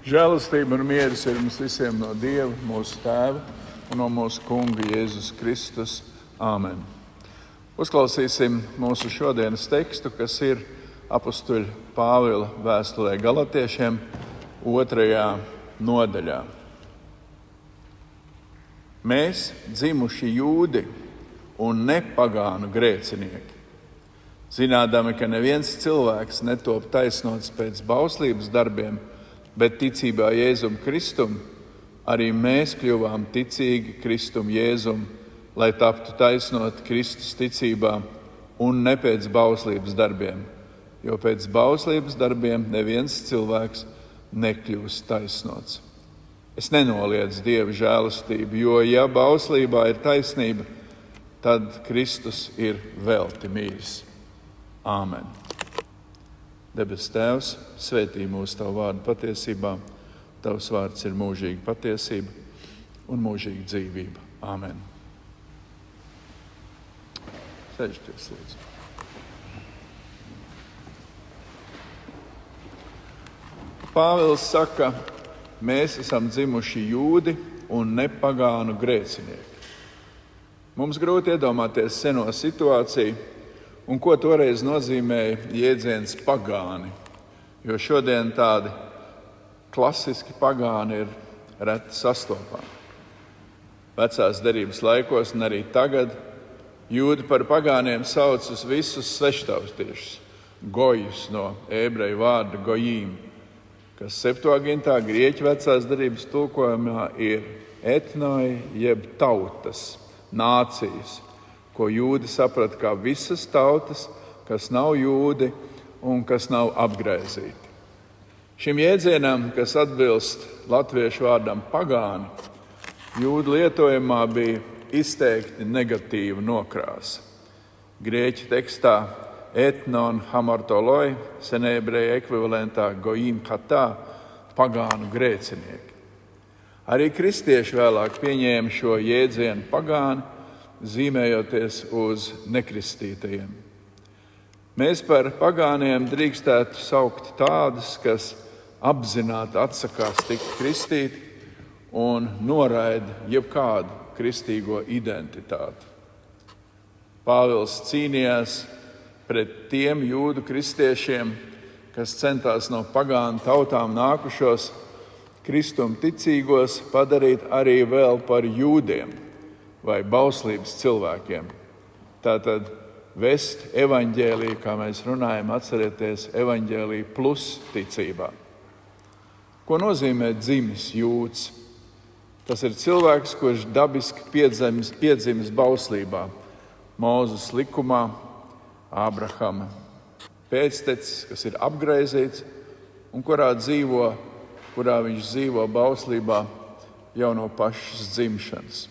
Žēlastība un mieres ir mums visiem no Dieva, mūsu Tēva un no mūsu Kunga Jēzus Kristus. Āmen. Uzklausīsim mūsu šodienas tekstu, kas ir apustuļa Pāvila vēstulē Galatiešiem 2. nodaļā. Mēs, dzimuši jūdi un ne pagānu grēcinieki, zinādami, ka neviens cilvēks netop taisnots pēc bauslības darbiem, bet ticībā Jēzum Kristum, arī mēs kļuvām ticīgi Kristum Jēzum, lai taptu taisnot Kristus ticībā un ne pēc bauslības darbiem, jo pēc bauslības darbiem neviens cilvēks nekļūst taisnots. Es nenoliedzu Dieva žēlastību, jo ja bauslībā ir taisnība, tad Kristus ir velti mīļs. Āmen. Debes Tēvs, svētī mūsu Tavu vārdu patiesībā. Tavs vārds ir mūžīga patiesība un mūžīga dzīvība. Āmen. Sēžieties, lūdzu. Pāvils saka, mēs esam dzimuši jūdi un ne pagānu grēcinieki. Mums grūti iedomāties seno situāciju, un ko toreiz nozīmēja jēdziens pagāni, jo šodien tādi klasiski pagāni ir reti sastopami. Vecās derības laikos un arī tagad jūdi par pagāniem sauc uz visus sveštautiešus, gojus no ebreju vārda gojīm, kas Septuagintā grieķu vecās derības tulkojumā ir etnoi jeb tautas, nācijas, ko jūdi saprata kā visas tautas, kas nav jūdi un kas nav apgraizīti. Šim jēdzienam, kas atbilst latviešu vārdam pagāni, jūdu lietojumā bija izteikti negatīva nokrāsa. Grieķu tekstā etnon hamartoloi, senebreju ekvivalentā gojim hatā, pagānu grēcinieki. Arī kristieši vēlāk pieņēma šo jēdzienu pagāni, zīmējoties uz nekristītajiem. Mēs par pagāniem drīkstētu saukt tādus, kas apzināti atsakās tikt kristīti un noraida jebkādu kristīgo identitāti. Pāvils cīnījās pret tiem jūdu kristiešiem, kas centās no pagānu tautām nākušos Kristum ticīgos padarīt arī vēl par jūdiem vai bauslības cilvēkiem. Tātad vest evaņģēliju, kā mēs runājam, atcerieties, evaņģēliju plus ticībā. Ko nozīmē dzimis jūds? Tas ir cilvēks, kurš dabiski piedzimis bauslībā, Mūzes likumā, Ābrahama pēctecis, kas ir apgraizīts un kurā viņš dzīvo bauslībā jau no pašas dzimšanas.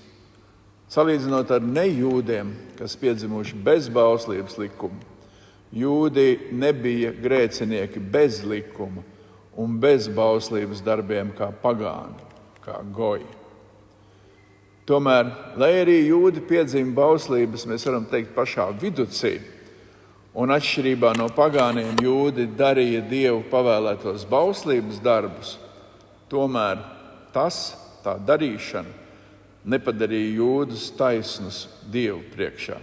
Salīdzinot ar nejūdiem, kas piedzimuši bez bauslības likuma, jūdi nebija grēcinieki bez likuma un bez bauslības darbiem kā pagāni, kā goji. Tomēr, lai arī jūdi piedzima bauslības, mēs varam teikt pašā viducī, un atšķirībā no pagāniem jūdi darīja Dievu pavēlētos bauslības darbus, tomēr tā darīšana nepadarīja jūdus taisnus Dievu priekšā.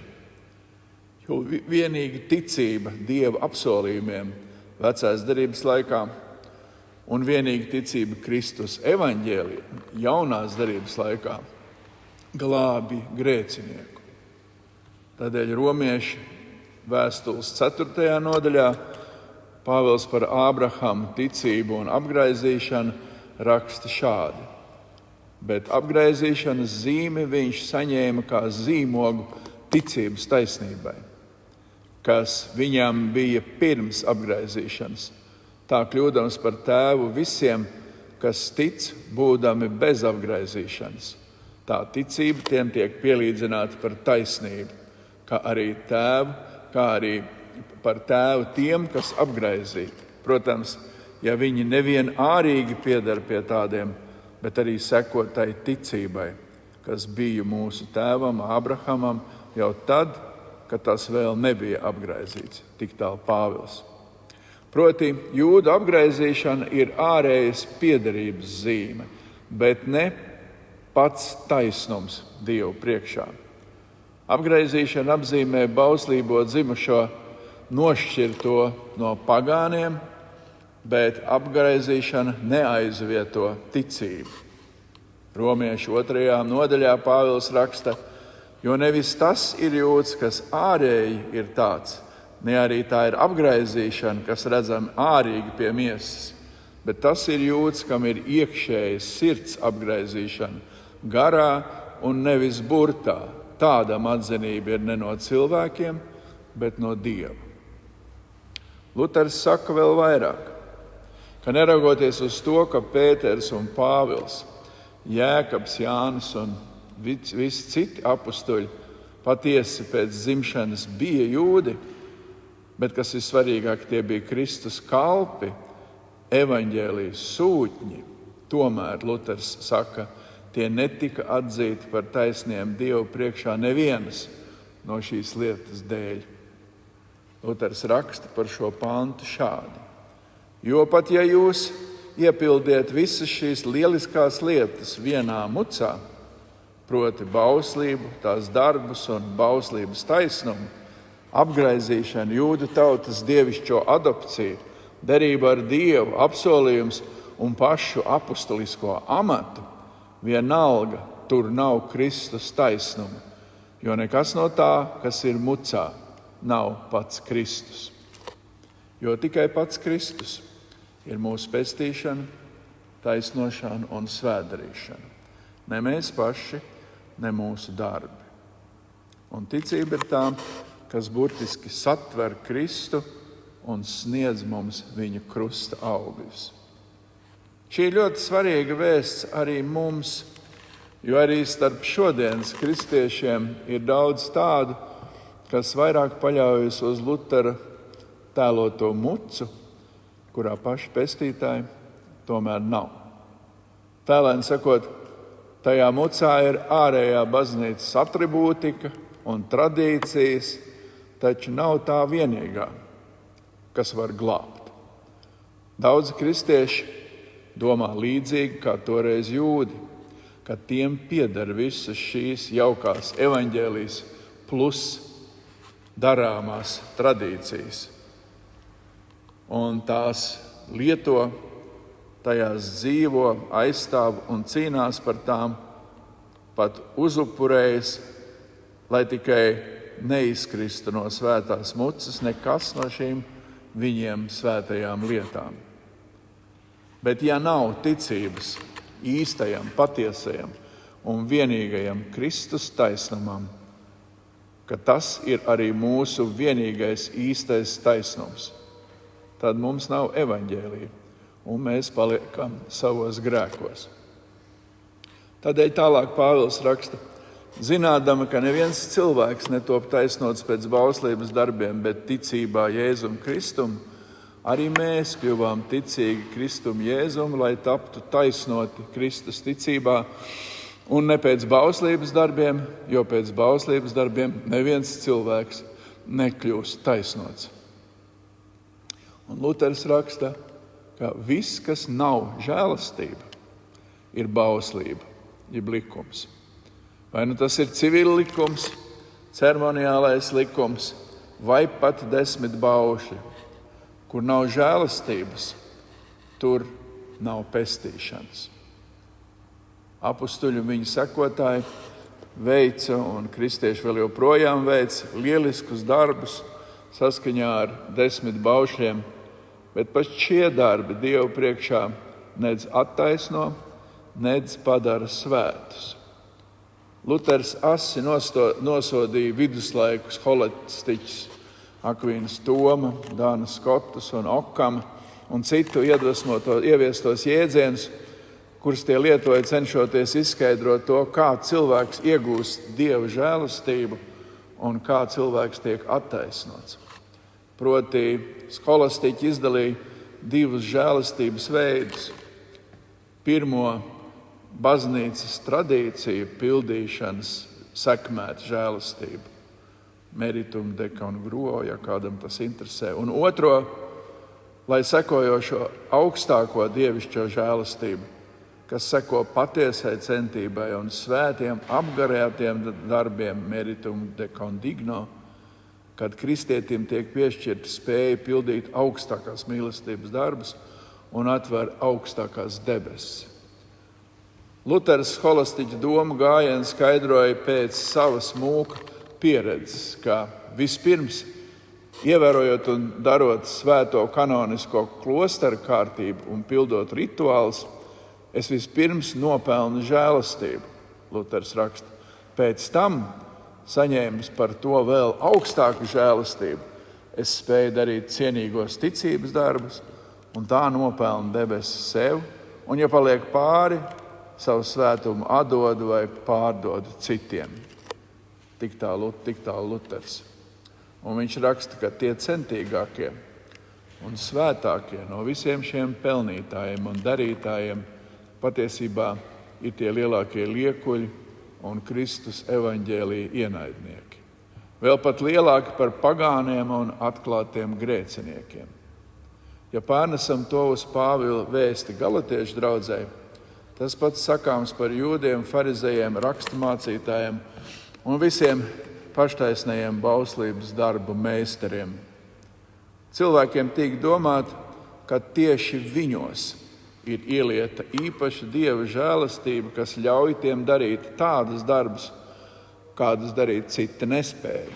Jo vienīgi ticība Dieva apsolījumiem vecās derības laikā un vienīgi ticība Kristus evaņģēlijam jaunās derības laikā glābi grēcinieku. Tādēļ Romiešu vēstules 4. nodaļā Pāvils par Ābrahama ticību un apgraizīšanu raksta šādi. Bet apgraizīšanas zīmi viņš saņēma kā zīmogu ticības taisnībai, kas viņam bija pirms apgraizīšanas, tā kļūdams par tēvu visiem, kas tic, būdami bez apgraizīšanas. Tā ticība tiem tiek pielīdzināta par taisnību, kā arī par tēvu tiem, kas apgraizīti. Protams, ja viņi nevien ārīgi pieder pie tādiem, bet arī sekot tai ticībai, kas bija mūsu tēvam Ābrahamam jau tad, kad tas vēl nebija apgraizīts. Tik tālu Pāvils. Proti, jūdu apgraizīšana ir ārējas piederības zīme, bet ne pats taisnums Dievu priekšā. Apgraizīšana apzīmē bauslībā dzimušo nošķirto no pagāniem, bet apgraizīšana neaizvieto ticību. Romiešu 2. nodaļā Pāvils raksta, jo nevis tas ir jūds, kas ārēji ir tāds, ne arī tā ir apgraizīšana, kas redzama ārīgi pie miesas, bet tas ir jūds, kam ir iekšējas sirds apgraizīšana, garā un nevis burtā. Tādam atzinība ir ne no cilvēkiem, bet no Dieva. Luters saka vēl vairāk, ka neraugoties uz to, ka Pēters un Pāvils, Jēkabs, Jānis un visi citi apustuļi patiesi pēc dzimšanas bija jūdi, bet kas ir svarīgāk, tie bija Kristus kalpi, evaņģēlijas sūtņi. Tomēr Luters saka, tie netika atzīti par taisniem Dievu priekšā nevienas no šīs lietas dēļ. Luters raksta par šo pantu šādi. Jo pat ja jūs iepildiet visas šīs lieliskās lietas vienā mucā, proti bauslību, tās darbus un bauslības taisnumu, apgraizīšanu, jūdu tautas dievišķo adopciju, derību ar Dievu, apsolījums un pašu apustulisko amatu, vienalga tur nav Kristus taisnuma, jo nekas no tā, kas ir mucā, nav pats Kristus. Jo tikai pats Kristus ir mūsu pestīšana, taisnošana un svētdarīšana. Ne mēs paši, ne mūsu darbi. Un ticība ir tā, kas burtiski satver Kristu un sniedz mums viņa krusta augļus. Šī ir ļoti svarīga vēsts arī mums, jo arī starp šodienas kristiešiem ir daudz tādu, kas vairāk paļaujas uz Lutera tēloto mucu, kurā paši pestītāji tomēr nav. Tēlēni sakot, tajā mucā ir ārējā baznīcas atribūtika un tradīcijas, taču nav tā vienīgā, kas var glābt. Daudzi kristieši domā līdzīgi kā toreiz jūdi, ka tiem pieder visas šīs jaukās evaņģēlijas plus darāmās tradīcijas. Un tās lieto, tajās dzīvo, aizstāv un cīnās par tām, pat uzupurējas, lai tikai neizkristu no svētās mucas nekas no šīm viņiem svētajām lietām. Bet ja nav ticības īstajam, patiesajam un vienīgajam Kristus taisnumam, ka tas ir arī mūsu vienīgais īstais taisnums, tad mums nav evaņģēlija un mēs paliekam savos grēkos. Tādēļ tālāk Pāvils raksta, zinādama, ka neviens cilvēks netop taisnots pēc bauslības darbiem, bet ticībā Jēzum Kristum, arī mēs kļuvām ticīgi Kristum Jēzum, lai taptu taisnoti Kristus ticībā un ne pēc bauslības darbiem, jo pēc bauslības darbiem neviens cilvēks nekļūst taisnots. Un Luters raksta, ka viss, kas nav žēlastība, ir bauslība, jeb likums. Vai nu tas ir civila likums, ceremoniālais likums vai pat 10 baušļi. Kur nav žēlastības, tur nav pestīšanas. Apustuļi un viņa sekotāji veica, un kristieši vēl joprojām veic, lieliskus darbus saskaņā ar 10 baušļiem, bet pat šie darbi Dievu priekšā nedz attaisno, nedz padara svētus. Luters asi nosodīja viduslaikus holestiķus, Akvīnas Toma, Dāna Skotus un Okama un citu ieviestos jēdzienus, kurus tie lietoja cenšoties izskaidrot to, kā cilvēks iegūst Dieva žēlastību un kā cilvēks tiek attaisnots. Proti, holastiķi izdalīja 2 žēlastības veidus. Pirmo, baznīcas tradīciju pildīšanas sekmēt žēlastību. Meritum, deka un gro, ja kādam tas interesē. Un otro, lai sekojošo augstāko dievišķo žēlastību, kas seko patiesai centībai un svētiem apgarētiem darbiem meritum de condigno, kad kristietim tiek piešķirta spēja pildīt augstākās mīlestības darbus un atver augstākās debesis. Luters holastiķa domu gājienu skaidroja pēc savas mūka pieredzes, ka vispirms, ievērojot un darot svēto kanonisko klosteru kārtību un pildot rituālus, es vispirms nopelnu žēlastību, Luters raksta. Pēc tam, saņēmis par to vēl augstāku žēlastību, es spēju darīt cienīgos ticības darbus, un tā nopelnu debesis sev, un, ja paliek pāri, savu svētumu atdodu vai pārdodu citiem. Tik tālu Luters. Un viņš raksta, ka tie centīgākie un svētākie no visiem šiem pelnītājiem un darītājiem patiesībā ir tie lielākie liekuļi un Kristus evaņģēlija ienaidnieki. Vēl pat lielāki par pagāniem un atklātiem grēciniekiem. Ja pārnesam to uz Pāvila vēsti Galatiešu draudzei, tas pats sakāms par jūdiem, farizejiem, raksturmācītājiem un visiem paštaisnējiem bauslības darbu meistariem. Cilvēkiem tiek domāt, ka tieši viņos ir ielieta īpaša Dieva žēlastība, kas ļauj tiem darīt tādus darbus, kādus darīt citi nespēja.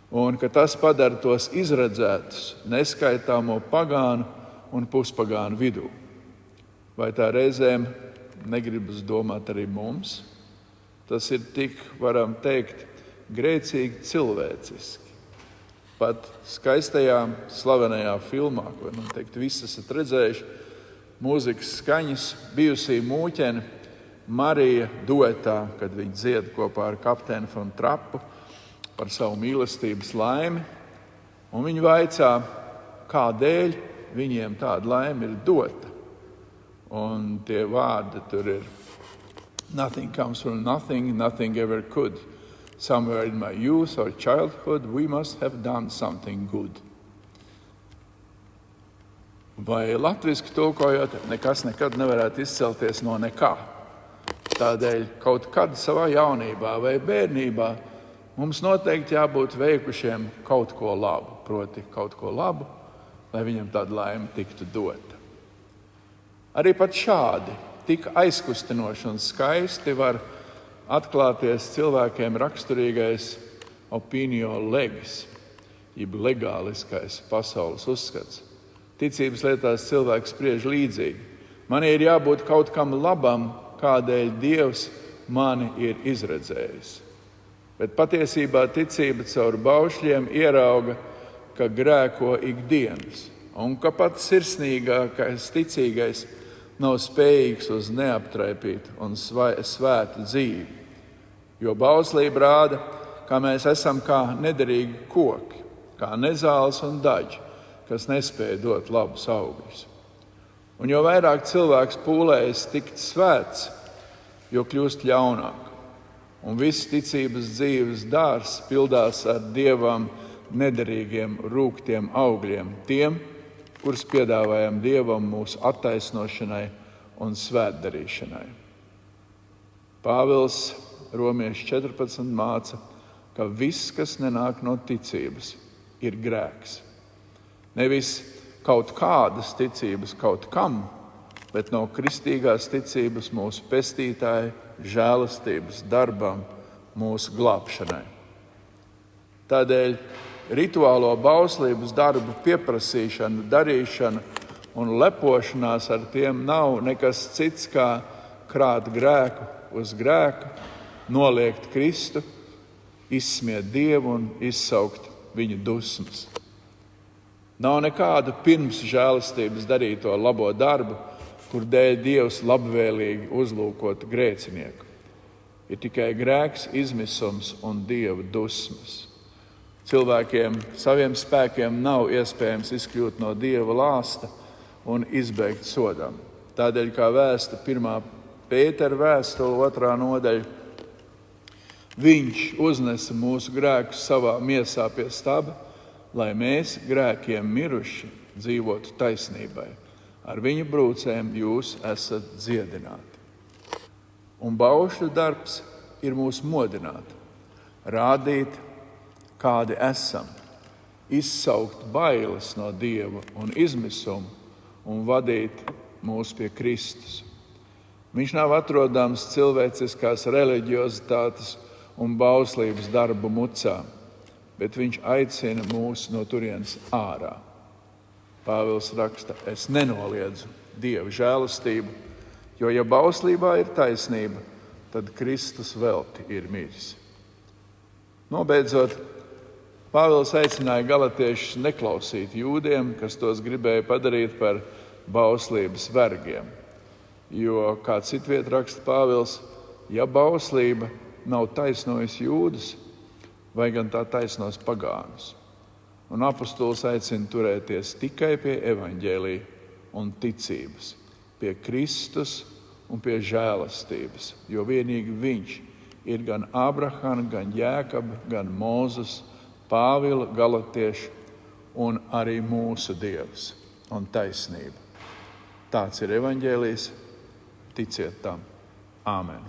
Un ka tas padara tos izredzētus neskaitāmo pagānu un puspagānu vidū. Vai tā reizēm negribas domāt arī mums? Tas ir tik, varam teikt, grēcīgi cilvēciski. Pat skaistajā, slavenajā filmā, ko noteikti visi esat redzējuši, mūzikas skaņas, bijusī mūķene Marija duetā, kad viņa dzied kopā ar kapteini von Trappu par savu mīlestības laimi, un viņa vaicā, kādēļ viņiem tāda laime ir dota. Un tie vārdi tur ir nothing comes from nothing, nothing ever could. Somewhere in my youth or childhood we must have done something good. Vai latviski tulkojot, nekas nekad nevarētu izcelties no nekā. Tādēļ kaut kad savā jaunībā vai bērnībā mums noteikti jābūt veikušiem kaut ko labu, proti kaut ko labu, lai viņam tāda laime tiktu dota. Arī pat šādi, tik aizkustinoši un skaisti var atklāties cilvēkiem raksturīgais opinio legis, jeb legāliskais pasaules uzskats. Ticības lietās cilvēks spriež līdzīgi. Man ir jābūt kaut kam labam, kādēļ Dievs mani ir izredzējis. Bet patiesībā ticība caur baušļiem ierauga, ka grēko ikdienas, un ka pat sirsnīgākais ticīgais nav spējīgs uz neaptraipītu un svētu dzīvi. Jo bauslība rāda, ka mēs esam kā nederīgi koki, kā nezāles un daļi, kas nespēja dot labus augļus. Un jo vairāk cilvēks pūlējas tikt svēts, jo kļūst ļaunāk. Un viss ticības dzīves dārs pildās ar Dievam nederīgiem rūgtiem augļiem, tiem, kurus piedāvājam Dievam mūsu attaisnošanai un svētdarīšanai. Pāvils Romiešu 14 māca, ka viss, kas nenāk no ticības, ir grēks. Nevis kaut kādas ticības kaut kam, bet no kristīgās ticības mūsu pestītāja žēlastības darbam mūsu glābšanai. Tādēļ rituālo bauslības darbu pieprasīšana, darīšana un lepošanās ar tiem nav nekas cits kā krāt grēku uz grēku, noliegt Kristu, izsmiet Dievu un izsaukt viņa dusmas. Nav nekādu pirms žēlastības darīto labo darbu, kur dēļ Dievs labvēlīgi uzlūkotu grēcinieku. Ir tikai grēks, izmisums un Dieva dusmas. Cilvēkiem saviem spēkiem nav iespējams izkļūt no Dieva lāsta un izbeigt sodam. Tādēļ, kā vēsta 1. Pētera vēstule 2. nodaļa, viņš uznesa mūsu grēkus savā miesā pie staba, lai mēs grēkiem miruši dzīvotu taisnībai. Ar viņa brūcēm jūs esat dziedināti. Un baušļu darbs ir mūs modināt, rādīt, kādi esam, izsaukt bailes no Dieva un izmisumu un vadīt mūs pie Kristus. Viņš nav atrodams cilvēciskās reliģiozitātes un bauslības darbu mucā, bet viņš aicina mūs no turienes ārā. Pāvils raksta, es nenoliedzu Dieva žēlastību, jo ja bauslībā ir taisnība, tad Kristus velti ir miris. Nobeidzot, Pāvils aicināja galatiešus neklausīt jūdiem, kas tos gribēja padarīt par bauslības vergiem. Jo, kā citviet raksta Pāvils, ja bauslība nav taisnojusi jūdus, vai gan tā taisnos pagānus. Un apostols aicina turēties tikai pie evaņģēlija un ticības, pie Kristus un pie žēlastības, jo vienīgi viņš ir gan Abrahama, gan Jēkaba, gan Mūzes, Pāvila, galatiešu un arī mūsu Dievs un taisnība. Tāds ir evaņģēlijs, ticiet tam. Āmen.